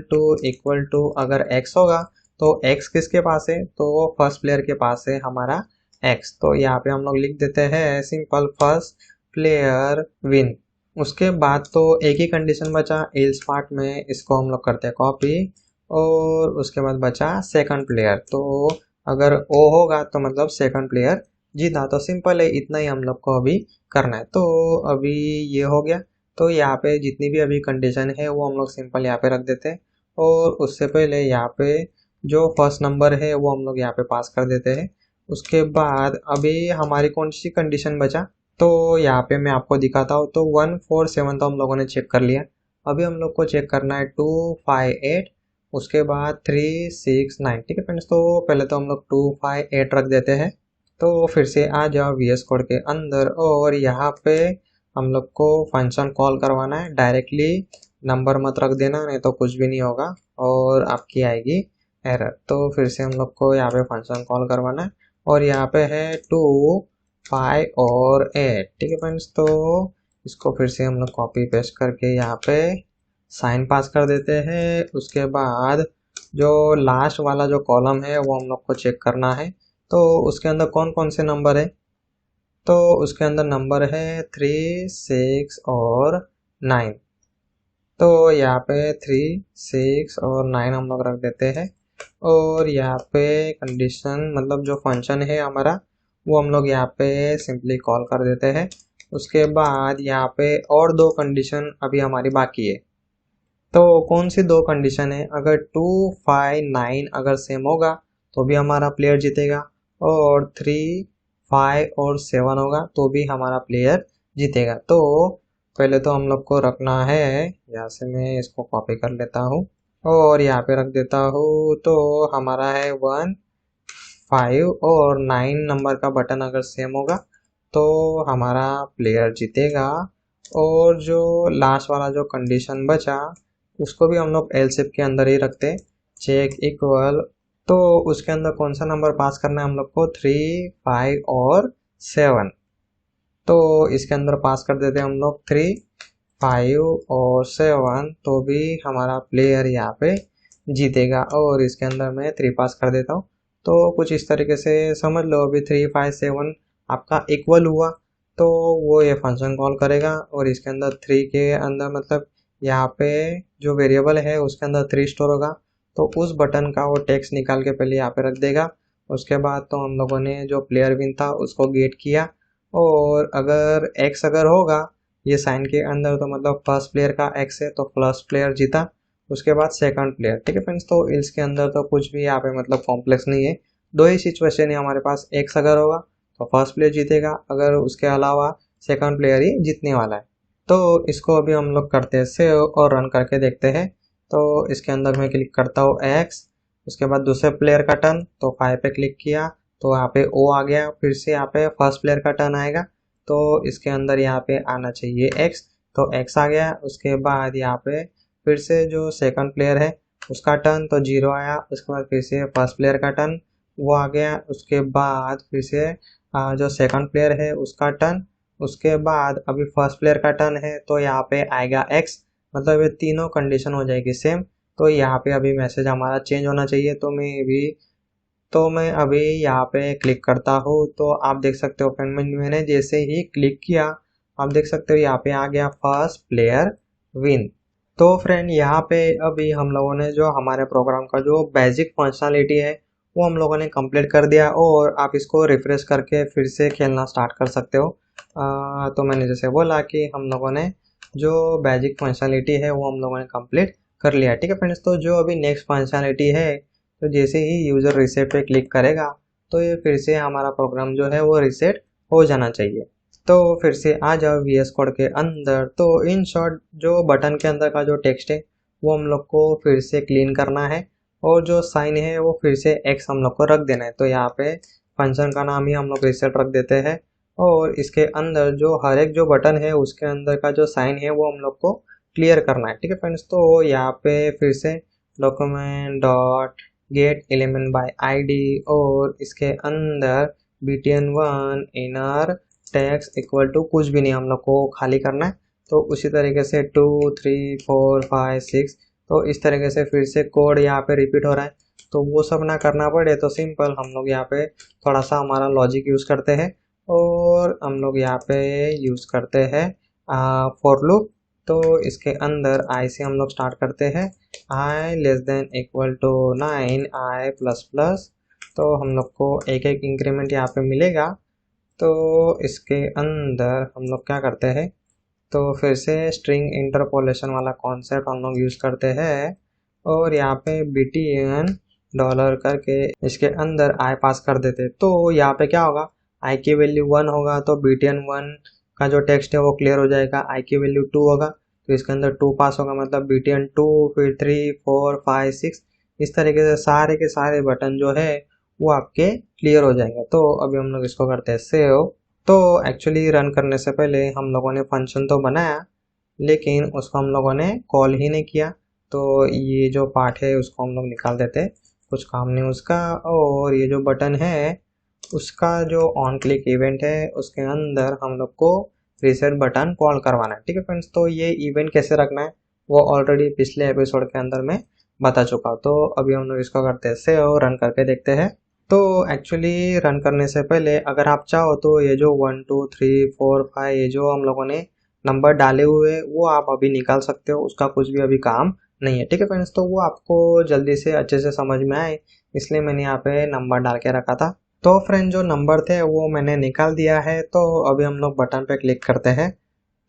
[SPEAKER 1] टू अगर एक्स होगा तो एक्स किसके पास है? तो फर्स्ट प्लेयर के पास है हमारा एक्स। तो यहाँ पे हम लोग लिख देते हैं सिंपल फर्स्ट प्लेयर विन। उसके बाद तो एक ही कंडीशन बचा एल्स पार्ट में, इसको हम लोग करते हैं कॉपी, और उसके बाद बचा सेकंड प्लेयर। तो अगर ओ होगा तो मतलब सेकंड प्लेयर जीता। तो सिंपल है, इतना ही हम लोग को अभी करना है। तो अभी ये हो गया। तो यहाँ पे जितनी भी अभी कंडीशन है वो हम लोग सिंपल यहाँ पे रख देते हैं, और उससे पहले यहाँ पे जो फर्स्ट नंबर है वो हम लोग यहाँ पे पास कर देते हैं। उसके बाद अभी हमारी कौन सी कंडीशन बचा, तो यहाँ पे मैं आपको दिखाता हूँ। तो 1 4 7 तो हम लोगों ने चेक कर लिया, अभी हम लोग को चेक करना है 2 5 8, उसके बाद 3 6 9। ठीक है फ्रेंड्स, तो पहले तो हम लोग 2 5 8 रख देते हैं। तो फिर से आ जाओ VS कोड के अंदर, और यहाँ पे हम लोग को फंक्शन कॉल करवाना है, डायरेक्टली नंबर मत रख देना, नहीं तो कुछ भी नहीं होगा और आपकी आएगी एरर। तो फिर से हम लोग को यहाँ पे फंक्शन कॉल करवाना है, और यहाँ पे है 2 5 और 8। ठीक है फ्रेंड्स, तो इसको फिर से हम लोग कॉपी पेस्ट करके यहाँ पे साइन पास कर देते हैं। उसके बाद जो लास्ट वाला जो कॉलम है वो हम लोग को चेक करना है। तो उसके अंदर कौन कौन से नंबर है, तो उसके अंदर नंबर है 3 6 और 9। तो यहाँ पे 3 6 और 9 हम लोग रख देते हैं, और यहाँ पे कंडीशन मतलब जो फंक्शन है हमारा वो हम लोग यहाँ पे सिंपली कॉल कर देते हैं। उसके बाद यहाँ पे और दो कंडीशन अभी हमारी बाकी है। तो कौन सी दो कंडीशन है? अगर 2 5 9 अगर सेम होगा तो भी हमारा प्लेयर जीतेगा, और 3 5 और 7 होगा तो भी हमारा प्लेयर जीतेगा। तो पहले तो हम लोग को रखना है, यहाँ से मैं इसको कॉपी कर लेता हूँ और यहाँ पे रख देता हूँ। तो हमारा है 1 5 और 9 नंबर का बटन अगर सेम होगा तो हमारा प्लेयर जीतेगा। और जो लास्ट वाला जो कंडीशन बचा उसको भी हम लोग एलसिफ के अंदर ही रखते, चेक इक्वल। तो उसके अंदर कौन सा नंबर पास करना है हम लोग को? 3 5 और 7। तो इसके अंदर पास कर देते हैं हम लोग 3 5 और 7, तो भी हमारा प्लेयर यहाँ पे जीतेगा। और इसके अंदर मैं 3 पास कर देता हूँ। तो कुछ इस तरीके से समझ लो, अभी 3 5 7 आपका इक्वल हुआ तो वो ये फंक्शन कॉल करेगा, और इसके अंदर 3 के अंदर मतलब यहाँ पे जो वेरिएबल है उसके अंदर 3 स्टोर होगा, तो उस बटन का वो टेक्स्ट निकाल के पहले यहाँ पे रख देगा। उसके बाद तो हम लोगों ने जो प्लेयर विन था उसको गेट किया, और अगर एक्स अगर होगा ये साइन के अंदर तो मतलब फर्स्ट प्लेयर का एक्स है तो फर्स्ट प्लेयर जीता, उसके बाद सेकंड प्लेयर। ठीक है फ्रेंड्स, तो इल्स के अंदर तो कुछ भी यहाँ पे मतलब कॉम्प्लेक्स नहीं है, दो ही सिचुएशन है हमारे पास, एक्स अगर होगा तो फर्स्ट प्लेयर जीतेगा, अगर उसके अलावा सेकंड प्लेयर ही जीतने वाला है। तो इसको अभी हम लोग करते हैं सेव और रन करके देखते हैं। तो इसके अंदर मैं क्लिक करता हूँ एक्स, उसके बाद दूसरे प्लेयर का टर्न, तो 5 पे क्लिक किया तो यहाँ पे ओ आ गया, फिर से यहाँ पे फर्स्ट प्लेयर का टर्न आएगा, तो इसके अंदर यहाँ पे आना चाहिए एक्स, तो एक्स आ गया। उसके बाद यहाँ पे फिर से जो सेकंड प्लेयर है उसका टर्न, तो 0 आया। उसके बाद फिर से फर्स्ट प्लेयर का टर्न वो आ गया। उसके बाद फिर से जो सेकंड प्लेयर है उसका टर्न, उसके बाद अभी फर्स्ट प्लेयर का टर्न है तो यहाँ पे आएगा एक्स, मतलब ये तीनों कंडीशन हो जाएगी सेम। तो यहाँ पे अभी मैसेज हमारा चेंज होना चाहिए, तो मैं अभी यहाँ पे क्लिक करता हूँ, तो आप देख सकते हो फ्रेंड मैंने जैसे ही क्लिक किया आप देख सकते हो यहाँ पे आ गया फर्स्ट प्लेयर विन। तो फ्रेंड यहाँ पे अभी हम लोगों ने जो हमारे प्रोग्राम का जो बेसिक फंक्शनलिटी है वो हम लोगों ने कंप्लीट कर दिया, और आप इसको रिफ्रेश करके फिर से खेलना स्टार्ट कर सकते हो। तो मैंने जैसे बोला कि हम लोगों ने जो बेसिक फंक्शनलिटी है वो हम लोगों ने कंप्लीट कर लिया, ठीक है फ्रेंड्स। तो जो अभी नेक्स्ट फंक्शनलिटी है, तो जैसे ही यूज़र रीसेट पे क्लिक करेगा तो ये फिर से हमारा प्रोग्राम जो है वो रीसेट हो जाना चाहिए। तो फिर से आ जाओ VS कोड के अंदर। तो इन शॉर्ट जो बटन के अंदर का जो टेक्स्ट है वो हम लोग को फिर से क्लीन करना है, और जो साइन है वो फिर से एक्स हम लोग को रख देना है। तो यहाँ पे फंक्शन का नाम ही हम लोग रीसेट रख देते हैं, और इसके अंदर जो हर एक जो बटन है उसके अंदर का जो साइन है वो हम लोग को क्लियर करना है, ठीक है फ्रेंड्स। तो यहाँ पे फिर से document dot gate element by ID, और इसके अंदर btn1 inner text equal to कुछ भी नहीं, हम लोग को खाली करना है। तो उसी तरीके से 2 3 4 5 6, तो इस तरीके से फिर से कोड यहाँ पे रिपीट हो रहा है। तो वो सब ना करना पड़े तो सिंपल हम लोग यहाँ पे थोड़ा सा हमारा लॉजिक यूज़ करते हैं, और हम लोग यहाँ पे यूज़ करते हैं फॉर लूप। तो इसके अंदर आई से हम लोग स्टार्ट करते हैं, I less than equal to 9 I plus plus, तो हम लोग को एक एक इंक्रीमेंट यहाँ पे मिलेगा। तो इसके अंदर हम लोग क्या करते हैं, तो फिर से स्ट्रिंग इंटरपोलेशन वाला कॉन्सेप्ट हम लोग यूज़ करते हैं, और यहाँ पे btn डॉलर करके इसके अंदर आई पास कर देते। तो यहाँ पे क्या होगा, आई की वैल्यू 1 होगा तो btn1 का जो टेक्स्ट है वो क्लियर हो जाएगा। आई की वैल्यू 2 होगा तो इसके अंदर 2 पास होगा, मतलब btn2, फिर 3 4 5 6, इस तरीके से सारे के सारे बटन जो है वो आपके क्लियर हो जाएंगे। तो अभी हम लोग इसको करते हैं सेव। तो एक्चुअली रन करने से पहले हम लोगों ने फंक्शन तो बनाया, लेकिन उसको हम लोगों ने कॉल ही नहीं किया। तो ये जो पार्ट है उसको हम लोग निकाल देते, कुछ काम नहीं उसका। और ये जो बटन है उसका जो ऑन क्लिक इवेंट है उसके अंदर हम लोग को रीसेट बटन कॉल करवाना है, ठीक है फ्रेंड्स। तो ये इवेंट कैसे रखना है वो ऑलरेडी पिछले एपिसोड के अंदर मैं बता चुका हूँ। तो अभी हम लोग इसको करते हैं सेव, रन करके देखते हैं। तो एक्चुअली रन करने से पहले अगर आप चाहो तो ये जो 1 2 3 4 5 ये जो हम लोगों ने नंबर डाले हुए वो आप अभी निकाल सकते हो, उसका कुछ भी अभी काम नहीं है, ठीक है फ्रेंड्स। तो वो आपको जल्दी से अच्छे से समझ में आए इसलिए मैंने यहाँ पे नंबर डाल के रखा था। तो फ्रेंड जो नंबर थे वो मैंने निकाल दिया है। तो अभी हम लोग बटन पे क्लिक करते हैं।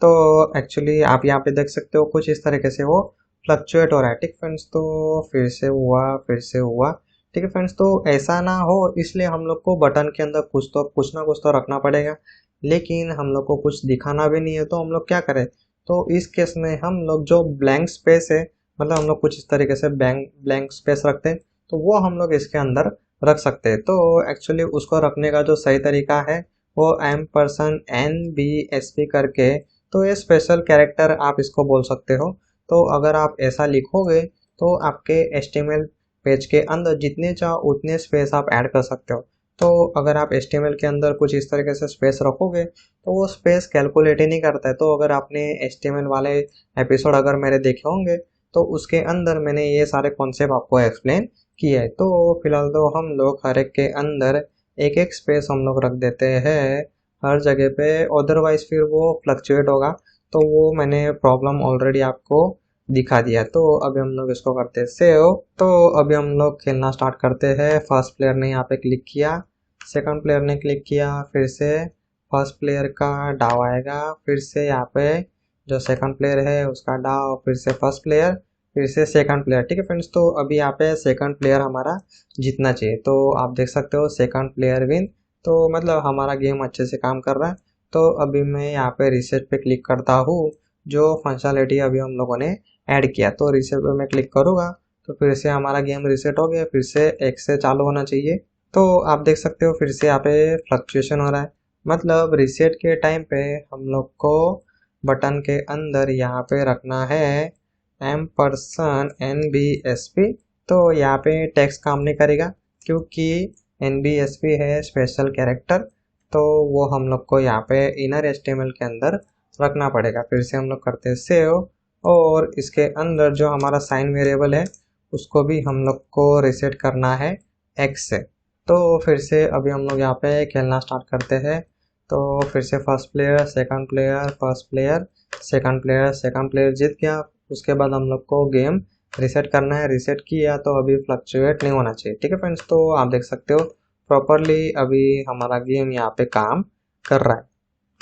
[SPEAKER 1] तो एक्चुअली आप यहाँ पे देख सकते हो कुछ इस तरीके से वो फ्लक्चुएट हो रहा है, ठीक फ्रेंड्स। तो फिर से हुआ, फिर से हुआ, ठीक है फ्रेंड्स। तो ऐसा ना हो इसलिए हम लोग को बटन के अंदर कुछ ना कुछ तो रखना पड़ेगा, लेकिन हम लोग को कुछ दिखाना भी नहीं है। तो हम लोग क्या करें, तो इस केस में हम लोग जो ब्लैंक स्पेस है, मतलब हम लोग कुछ इस तरीके से ब्लैंक स्पेस रखते हैं, तो वो हम लोग इसके अंदर रख सकते हैं। तो एक्चुअली उसको रखने का जो सही तरीका है वो $NBSP करके, तो ये स्पेशल कैरेक्टर आप इसको बोल सकते हो। तो अगर आप ऐसा लिखोगे तो आपके HTML पेज के अंदर जितने चाहो उतने स्पेस आप ऐड कर सकते हो। तो अगर आप HTML के अंदर कुछ इस तरीके से स्पेस रखोगे तो वो स्पेस कैलकुलेट ही नहीं करता है। तो अगर आपने HTML वाले एपिसोड अगर मेरे देखे होंगे तो उसके अंदर मैंने ये सारे कॉन्सेप्ट आपको एक्सप्लेन किया है। तो फिलहाल तो हम लोग हर एक के अंदर एक एक स्पेस हम लोग रख देते हैं हर जगह पे, अदरवाइज फिर वो फ्लक्चुएट होगा। तो वो मैंने प्रॉब्लम ऑलरेडी आपको दिखा दिया। तो अभी हम लोग इसको करते हैं सेव। तो अभी हम लोग खेलना स्टार्ट करते हैं। फर्स्ट प्लेयर ने यहाँ पे क्लिक किया, सेकंड प्लेयर ने क्लिक किया, फिर से फर्स्ट प्लेयर का डाव आएगा, फिर से यहाँ पे जो सेकंड प्लेयर है उसका डाव, फिर से फर्स्ट प्लेयर, फिर से सेकंड प्लेयर। ठीक है फ्रेंड्स, तो अभी यहाँ पे सेकंड प्लेयर हमारा जीतना चाहिए। तो आप देख सकते हो सेकंड प्लेयर विन, तो मतलब हमारा गेम अच्छे से काम कर रहा है। तो अभी मैं यहाँ पे रीसेट पे क्लिक करता हूँ, जो फंक्शनलिटी अभी हम लोगों ने ऐड किया। तो रीसेट पे मैं क्लिक करूँगा तो फिर से हमारा गेम रीसेट हो गया, फिर से एक से चालू होना चाहिए। तो आप देख सकते हो फिर से यहाँ पे फ्लक्चुएशन हो रहा है। मतलब रीसेट के टाइम पे हम लोग को बटन के अंदर यहाँ पे रखना है $NBSP। तो यहाँ पे टेक्स्ट काम नहीं करेगा क्योंकि NBSP है स्पेशल कैरेक्टर, तो वो हम लोग को यहाँ पे इनर HTML के अंदर रखना पड़ेगा। फिर से हम लोग करते हैं सेव, और इसके अंदर जो हमारा साइन वेरिएबल है उसको भी हम लोग को रिसेट करना है x से। तो फिर से अभी हम लोग यहाँ पे खेलना स्टार्ट करते हैं। तो फिर से first player, second player, first player, second player, second player जीत गया। उसके बाद हम लोग को गेम रिसेट करना है। रिसेट किया तो अभी फ्लक्चुएट नहीं होना चाहिए। ठीक है फ्रेंड्स, तो आप देख सकते हो प्रॉपरली अभी हमारा गेम यहाँ पे काम कर रहा है।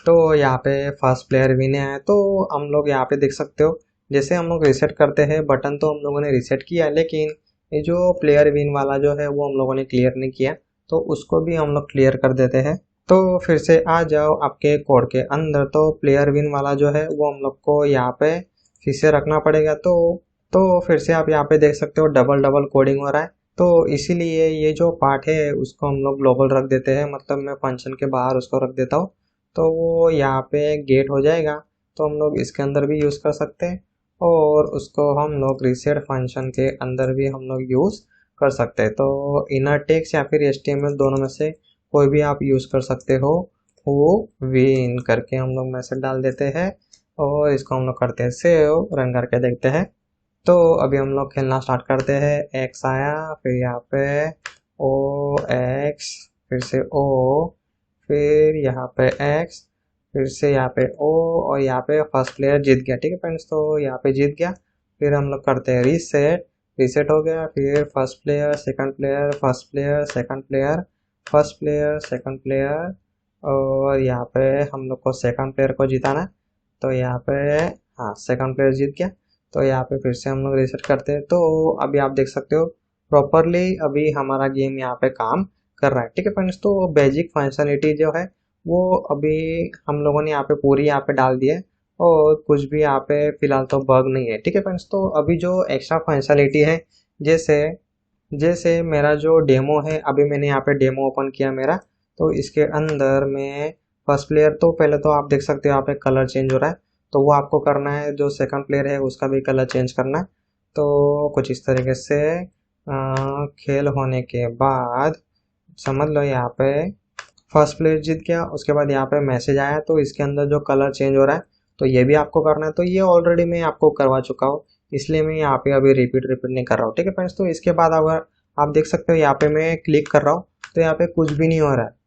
[SPEAKER 1] तो यहाँ पे फर्स्ट प्लेयर विन है। तो हम लोग यहाँ पे देख सकते हो जैसे हम लोग रिसेट करते हैं बटन, तो हम लोगों ने रिसेट किया, लेकिन ये जो प्लेयर विन वाला जो है वो हम लोगों ने क्लियर नहीं किया, तो उसको भी हम लोग क्लियर कर देते हैं। तो फिर से आ जाओ आपके कोड के अंदर। तो प्लेयर विन वाला जो है वो हम लोग को यहाँ पे फिर से रखना पड़ेगा। तो फिर से आप यहाँ पे देख सकते हो डबल डबल कोडिंग हो रहा है। तो इसीलिए ये जो पार्ट है उसको हम लोग ग्लोबल रख देते हैं, मतलब मैं फंक्शन के बाहर उसको रख देता हूँ। तो वो यहाँ पे गेट हो जाएगा, तो हम लोग इसके अंदर भी यूज़ कर सकते हैं, और उसको हम लोग रिसेट फंक्शन के अंदर भी हम लोग यूज़ कर सकते हैं। तो इनर टेक्स्ट या फिर HTML दोनों में से कोई भी आप यूज़ कर सकते हो। वो विन करके हम लोग मैसेज डाल देते हैं, और इसको हम लोग करते हैं सेव, रन करके देखते हैं। तो अभी हम लोग खेलना स्टार्ट करते हैं। एक्स आया, फिर यहाँ पे OX, फिर से O, फिर यहाँ पे X, फिर से यहाँ पे O, और यहाँ पे फर्स्ट प्लेयर जीत गया। ठीक है फ्रेंड्स, तो यहाँ पे जीत गया। फिर हम लोग करते हैं रीसेट, रीसेट हो गया। फिर first player, second player, first player, second player, first player, second player, और यहाँ पे हम लोग को सेकंड प्लेयर को जिताना है। तो यहाँ पे हाँ, सेकंड प्लेयर जीत गया। तो यहाँ पे फिर से हम लोग रीसेट करते हैं। तो अभी आप देख सकते हो प्रॉपरली अभी हमारा गेम यहाँ पे काम कर रहा है। ठीक है फ्रेंड्स, तो बेसिक फंक्शनलिटी जो है वो अभी हम लोगों ने यहाँ पे पूरी यहाँ पे डाल दी है, और कुछ भी यहाँ पे फिलहाल तो बग नहीं है। ठीक है फ्रेंड्स, तो अभी जो एक्स्ट्रा फंक्शनलिटी है, जैसे जैसे मेरा जो डेमो है, अभी मैंने यहाँ पे डेमो ओपन किया मेरा, तो इसके अंदर में फर्स्ट प्लेयर, तो पहले तो आप देख सकते हो यहाँ पे कलर चेंज हो रहा है, तो वो आपको करना है। जो सेकंड प्लेयर है उसका भी कलर चेंज करना है। तो कुछ इस तरीके से खेल होने के बाद समझ लो यहाँ पे फर्स्ट प्लेयर जीत गया। उसके बाद यहाँ पे मैसेज आया, तो इसके अंदर जो कलर चेंज हो रहा है, तो ये भी आपको करना है। तो ये ऑलरेडी मैं आपको करवा चुका हूँ, इसलिए मैं यहाँ पे अभी रिपीट नहीं कर रहा हूँ। ठीक है फ्रेंड्स, तो इसके बाद अगर आप देख सकते हो यहाँ पे मैं क्लिक कर रहा हूँ, तो यहाँ पे कुछ भी नहीं हो रहा है।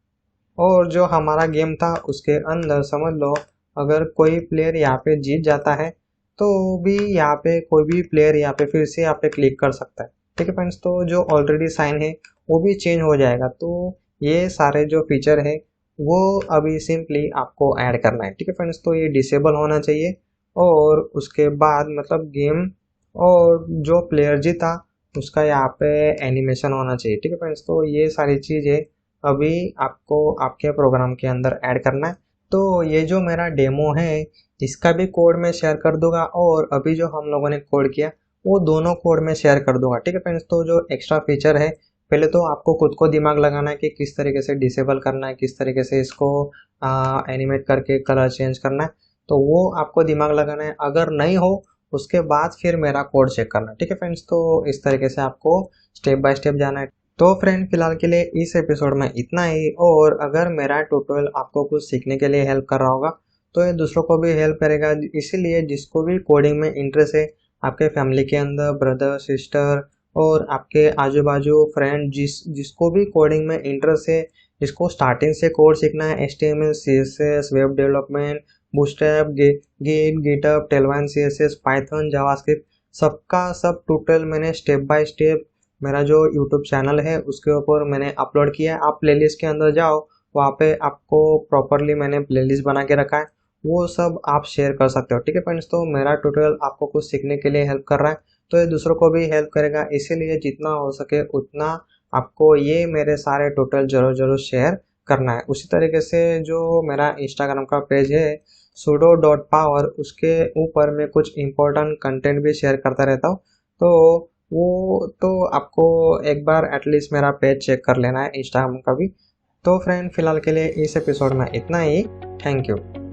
[SPEAKER 1] और जो हमारा गेम था उसके अंदर समझ लो अगर कोई प्लेयर यहाँ पे जीत जाता है, तो भी यहाँ पे कोई भी प्लेयर यहाँ पे फिर से यहाँ पे क्लिक कर सकता है। ठीक है फ्रेंड्स, तो जो ऑलरेडी साइन है वो भी चेंज हो जाएगा। तो ये सारे जो फीचर है वो अभी सिंपली आपको ऐड करना है। ठीक है फ्रेंड्स, तो ये डिसेबल होना चाहिए, और उसके बाद मतलब गेम और जो प्लेयर जीता उसका यहाँ पे एनिमेशन होना चाहिए। ठीक है फ्रेंड्स, तो ये सारी चीज़ें अभी आपको आपके प्रोग्राम के अंदर ऐड करना है। तो ये जो मेरा डेमो है इसका भी कोड मैं शेयर कर दूंगा, और अभी जो हम लोगों ने कोड किया वो दोनों कोड में शेयर कर दूंगा। ठीक है फ्रेंड्स, तो जो एक्स्ट्रा फीचर है पहले तो आपको खुद को दिमाग लगाना है कि किस तरीके से डिसेबल करना है, किस तरीके से इसको एनिमेट करके कलर चेंज करना है, तो वो आपको दिमाग लगाना है। अगर नहीं हो उसके बाद फिर मेरा कोड चेक करना है। ठीक है फ्रेंड्स, तो इस तरीके से आपको स्टेप बाय स्टेप जाना है। तो फ्रेंड फिलहाल के लिए इस एपिसोड में इतना ही, और अगर मेरा ट्यूटोरियल आपको कुछ सीखने के लिए हेल्प कर रहा होगा तो ये दूसरों को भी हेल्प करेगा। इसीलिए जिसको भी कोडिंग में इंटरेस्ट है, आपके फैमिली के अंदर ब्रदर सिस्टर और आपके आजू बाजू फ्रेंड जिसको भी कोडिंग में इंटरेस्ट है, जिसको स्टार्टिंग से कोड सीखना है, HTML CSS web development, Bootstrap, Git, GitHub, Tailwind CSS, Python, JavaScript, सबका सब ट्यूटोरियल मैंने स्टेप बाय स्टेप मेरा जो यूट्यूब चैनल है उसके ऊपर मैंने अपलोड किया है। आप प्लेलिस्ट के अंदर जाओ, वहाँ पे आपको प्रॉपरली मैंने प्लेलिस्ट बना के रखा है, वो सब आप शेयर कर सकते हो। ठीक है फ्रेंड्स, तो मेरा ट्यूटोरियल आपको कुछ सीखने के लिए हेल्प कर रहा है तो ये दूसरों को भी हेल्प करेगा। इसीलिए जितना हो सके उतना आपको ये मेरे सारे टोटल जरूर जरूर शेयर करना है। उसी तरीके से जो मेरा इंस्टाग्राम का पेज है sudo.power, उसके ऊपर मैं कुछ इम्पोर्टेंट कंटेंट भी शेयर करता रहता हूँ। तो वो तो आपको एक बार एटलीस्ट मेरा पेज चेक कर लेना है इंस्टाग्राम का भी। तो फ्रेंड, फिलहाल के लिए इस एपिसोड में इतना ही। Thank you.